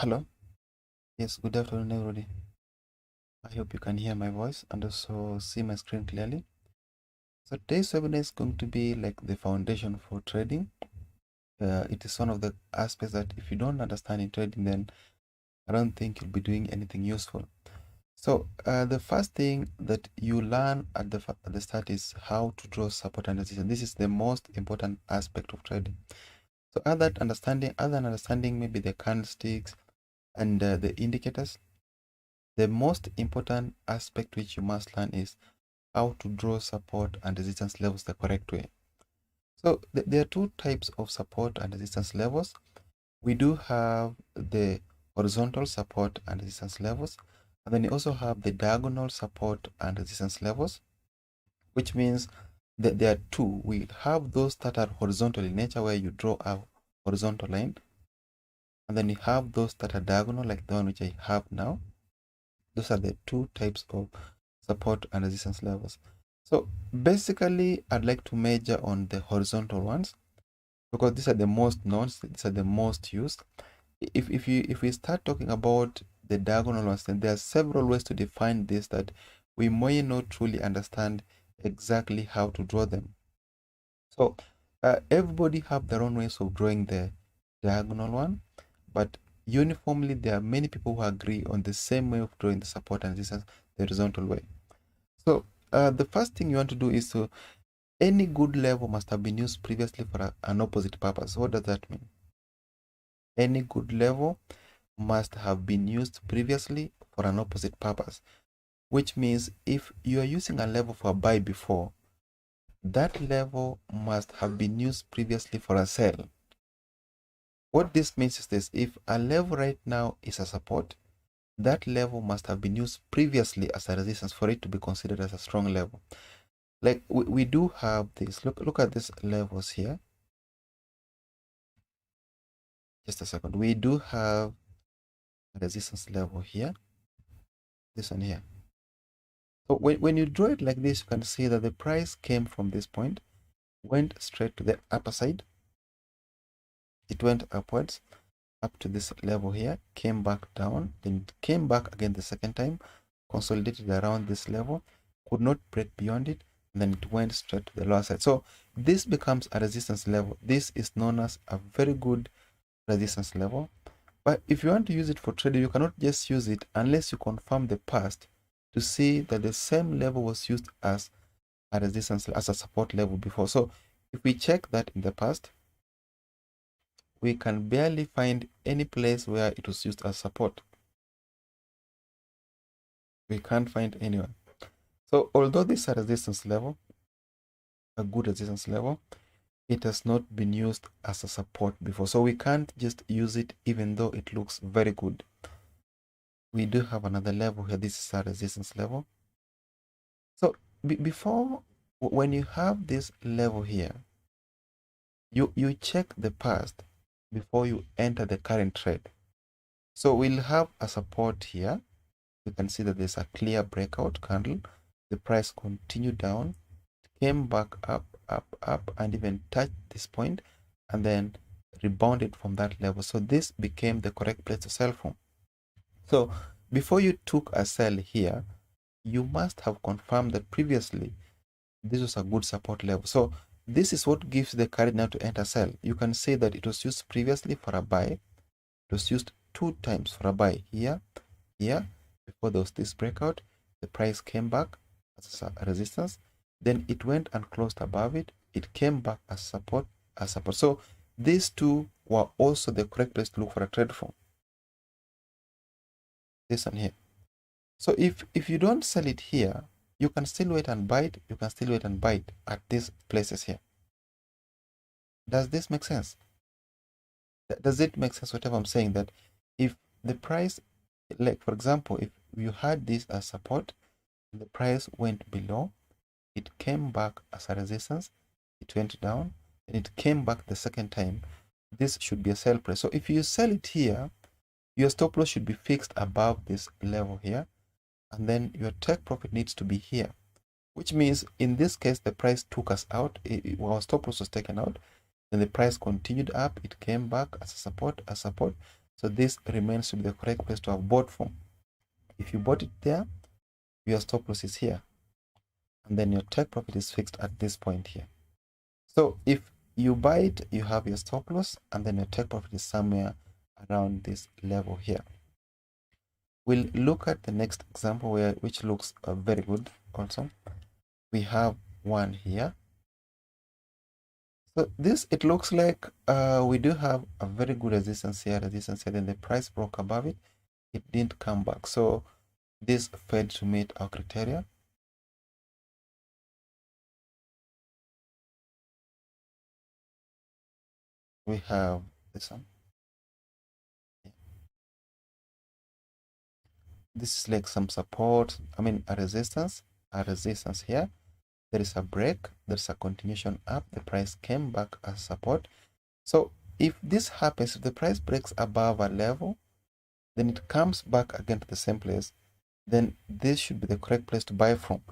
Hello. Yes, good afternoon, everybody. I hope you can hear my voice and also see my screen clearly. So today's webinar is going to be like the foundation for trading. It is one of the aspects that if you don't understand in trading, then I don't think you'll be doing anything useful. So the first thing that you learn at the start is how to draw support and resistance. This is the most important aspect of trading. So other than understanding maybe the candlesticks and the indicators, the most important aspect which you must learn is how to draw support and resistance levels the correct way. So there are two types of support and resistance levels. We do have the horizontal support and resistance levels, and then you also have the diagonal support and resistance levels, which means that there are two. We have those that are horizontal in nature, where you draw a horizontal line, and then you have those that are diagonal, like the one which I have now. Those are the two types of support and resistance levels. So basically, I'd like to major on the horizontal ones because these are the most known, these are the most used. If we start talking about the diagonal ones, then there are several ways to define this that we may not truly understand exactly how to draw them. So everybody have their own ways of drawing the diagonal one, but uniformly there are many people who agree on the same way of drawing the support and resistance the horizontal way. So the first thing you want to do is to any good level must have been used previously for an opposite purpose. What does that mean? Any good level must have been used previously for an opposite purpose, which means if you are using a level for a buy before, that level must have been used previously for a sell. What this means is this: if a level right now is a support, that level must have been used previously as a resistance for it to be considered as a strong level. Like we do have this. Look at these levels here. Just a second. We do have a resistance level here. This one here. So when you draw it like this, you can see that the price came from this point, went straight to the upper side. It went upwards up to this level here, came back down, then it came back again the second time, consolidated around this level, could not break beyond it, and then it went straight to the lower side. So this becomes a resistance level. This is known as a very good resistance level. But if you want to use it for trading, you cannot just use it unless you confirm the past to see that the same level was used as a resistance, as a support level before. So if we check that in the past, we can barely find any place where it was used as support. We can't find anyone. So although this is a resistance level, a good resistance level, it has not been used as a support before. So we can't just use it even though it looks very good. We do have another level here. This is a resistance level. So before, when you have this level here, you check the past before you enter the current trade. So we'll have a support here. You can see that there's a clear breakout candle. The price continued down, came back up, and even touched this point, and then rebounded from that level. So this became the correct place to sell from. So before you took a sell here, you must have confirmed that previously this was a good support level. So this is what gives the courage now to enter sell. You can see that it was used previously for a buy. It was used 2 times for a buy here, here, before there was this breakout. The price came back as a resistance. Then it went and closed above it. It came back as support, So these two were also the correct place to look for a trade from. This one here. So if you don't sell it here, you can still wait and buy it. You can still wait and buy it at these places here. Does this make sense? Does it make sense whatever I'm saying? That if the price, like for example, if you had this as support, the price went below, it came back as a resistance, it went down, and it came back the second time, this should be a sell price. So if you sell it here, your stop loss should be fixed above this level here, and then your take profit needs to be here, which means in this case the price took us out. Our stop loss was taken out, then the price continued up, it came back as a support, So this remains to be the correct place to have bought from. If you bought it there, your stop loss is here. And then your take profit is fixed at this point here. So if you buy it, you have your stop loss, and then your take profit is somewhere around this level here. We'll look at the next example which looks very good also. We have one here. So this, it looks like we do have a very good resistance here, then the price broke above it. It didn't come back. So this failed to meet our criteria. We have this one. This is like some support, a resistance here. There is a break, there's a continuation up, the price came back as support. So if this happens, if the price breaks above a level, then it comes back again to the same place, then this should be the correct place to buy from.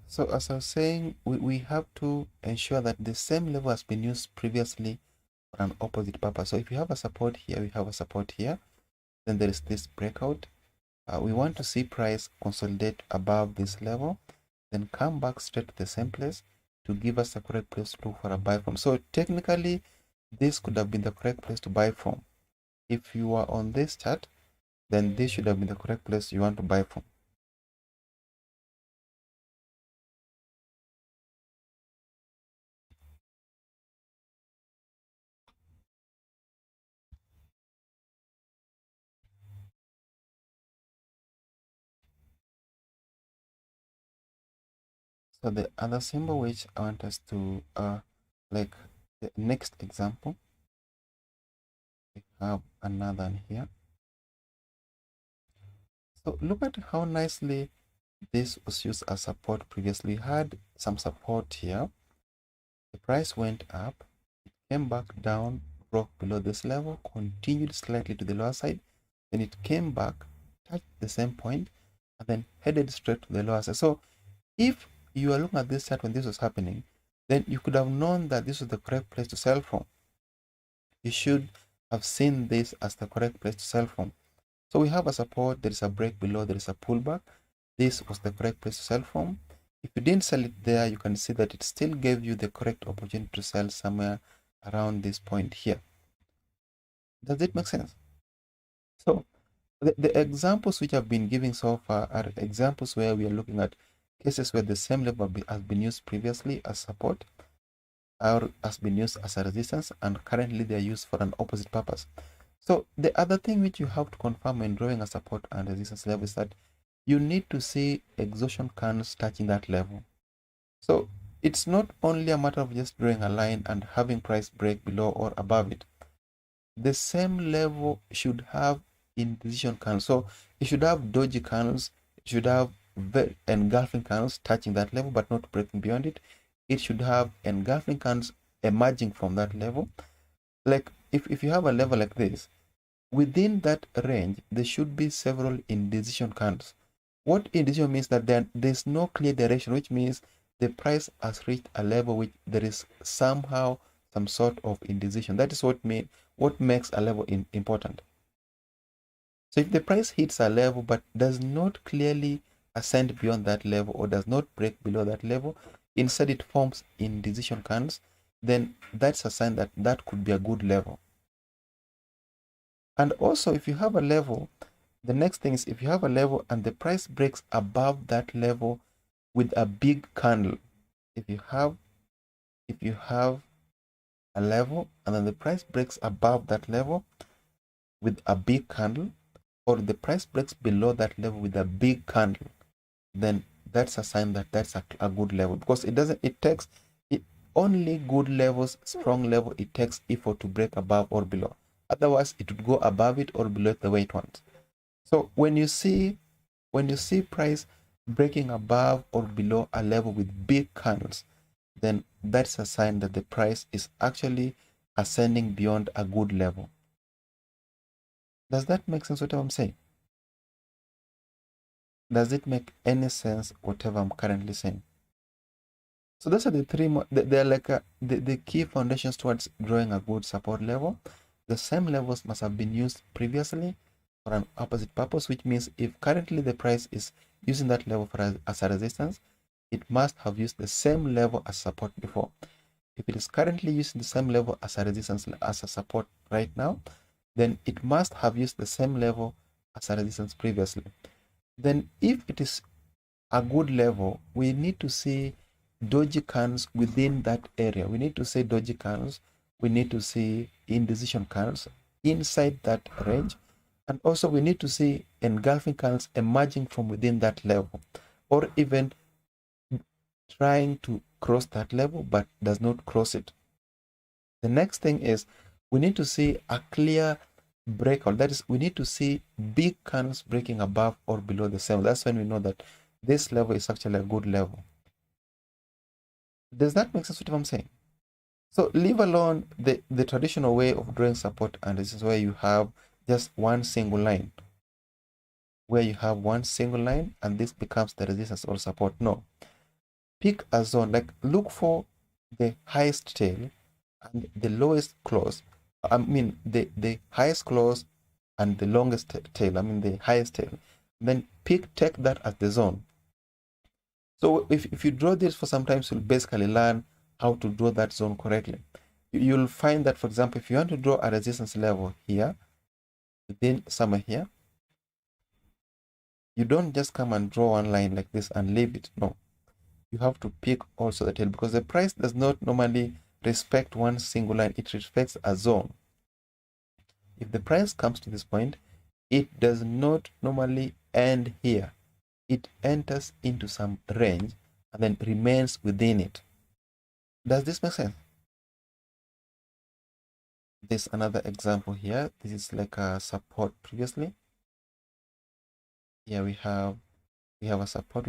So as I was saying, we have to ensure that the same level has been used previously for an opposite purpose. So if you have a support here, we have a support here, then there is this breakout. We want to see price consolidate above this level, then come back straight to the same place to give us the correct place to look for a buy from. So technically, this could have been the correct place to buy from. If you are on this chart, then this should have been the correct place you want to buy from. So the other symbol which I want us to like the next example, we have another one here. So look at how nicely this was used as support previously. We had some support here. The price went up, it came back down, broke below this level, continued slightly to the lower side, then it came back, touched the same point, and then headed straight to the lower side. So if you are looking at this chart when this was happening, then you could have known that this was the correct place to sell from. You should have seen this as the correct place to sell from. So we have a support, there is a break below, there is a pullback. This was the correct place to sell from. If you didn't sell it there, you can see that it still gave you the correct opportunity to sell somewhere around this point here. Does it make sense? So the examples which I've been giving so far are examples where we are looking at cases where the same level has been used previously as support or has been used as a resistance, and currently they are used for an opposite purpose. So the other thing which you have to confirm when drawing a support and resistance level is that you need to see exhaustion candles touching that level. So it's not only a matter of just drawing a line and having price break below or above it. The same level should have indecision candles. So it should have doji candles, it should have engulfing candles touching that level but not breaking beyond it. It should have engulfing candles emerging from that level. Like if you have a level like this, within that range, there should be several indecision candles. What indecision means that there's no clear direction, which means the price has reached a level which there is somehow some sort of indecision. That is what makes a level important. So if the price hits a level but does not clearly ascend beyond that level or does not break below that level, instead it forms indecision candles, then that's a sign that that could be a good level. And also, if you have a level, the next thing is if you have a level and the price breaks above that level with a big candle, if you have a level and then the price breaks above that level with a big candle, or the price breaks below that level with a big candle, then that's a sign that that's a good level, because only good levels, strong level, it takes effort to break above or below. Otherwise, it would go above it or below it the way it wants. So when you see price breaking above or below a level with big candles, then that's a sign that the price is actually ascending beyond a good level. Does that make sense, whatever I'm saying? Does it make any sense, whatever I'm currently saying? So those are the three, they're like the key foundations towards drawing a good support level. The same levels must have been used previously for an opposite purpose, which means if currently the price is using that level as a resistance, it must have used the same level as support before. If it is currently using the same level as a resistance as a support right now, then it must have used the same level as a resistance previously. Then if it is a good level, we need to see doji candles within that area. We need to see doji candles. We need to see indecision candles inside that range. And also we need to see engulfing candles emerging from within that level, or even trying to cross that level but does not cross it. The next thing is we need to see a clear breakout. That is, we need to see big candles breaking above or below the same. That's when we know that this level is actually a good level. Does that make sense what I'm saying? So leave alone the traditional way of drawing support, and this is where you have just one single line. Where you have one single line and this becomes the resistance or support. No. Pick a zone, like look for the highest tail and the lowest close. I mean the highest close and the longest tail. I mean the highest tail. Then take that as the zone. So if you draw this for some time, you'll basically learn how to draw that zone correctly. You'll find that, for example, if you want to draw a resistance level here, within somewhere here, you don't just come and draw one line like this and leave it. No, you have to pick also the tail, because the price does not normally respect one single line. It respects a zone. If the price comes to this point, it does not normally end here. It enters into some range and then remains within it. Does this make sense? There's another example here. This is like a support previously. Here we have a support,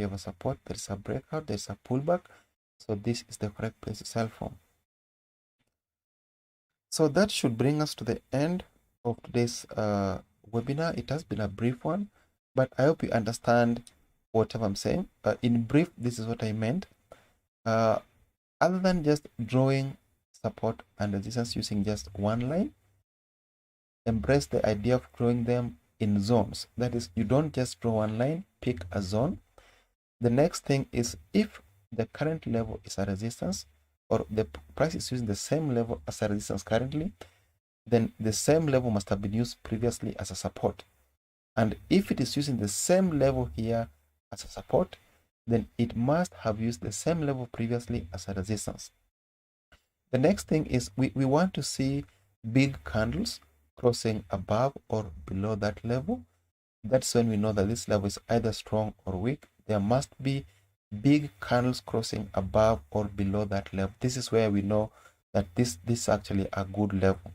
there's a breakout, there's a pullback. So this is the correct place to sell from. So that should bring us to the end of today's webinar. It has been a brief one, but I hope you understand whatever I'm saying. In brief, this is what I meant. Other than just drawing support and resistance using just one line, embrace the idea of drawing them in zones. That is, you don't just draw one line, pick a zone. The next thing is, if the current level is a resistance, or the price is using the same level as a resistance currently, then the same level must have been used previously as a support. And if it is using the same level here as a support, then it must have used the same level previously as a resistance. The next thing is we want to see big candles crossing above or below that level. That's when we know that this level is either strong or weak. There must be big candles crossing above or below that level. This is where we know that this is actually a good level.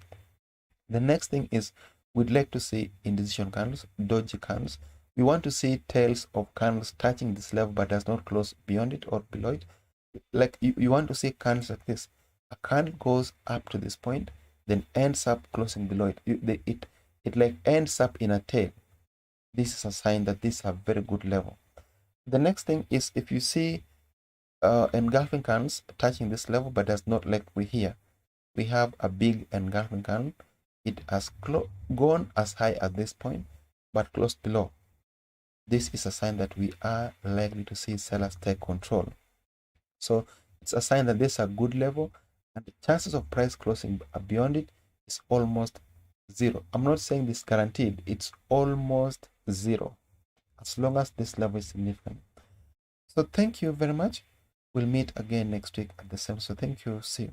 The next thing is we'd like to see indecision candles, doji candles We want to see tails of candles touching this level but does not close beyond it or below it. Like you want to see candles like this. A candle goes up to this point, then ends up closing below it. It like ends up in a tail. This is a sign that this is a very good level. The next thing is if you see engulfing candles touching this level but does not, like we here, we have a big engulfing candle. It has gone as high at this point but closed below. This is a sign that we are likely to see sellers take control. So it's a sign that this is a good level, and the chances of price closing beyond it is almost zero. I'm not saying this guaranteed, it's almost zero as long as this level is significant. So thank you very much. We'll meet again next week at the same. So thank you. See you.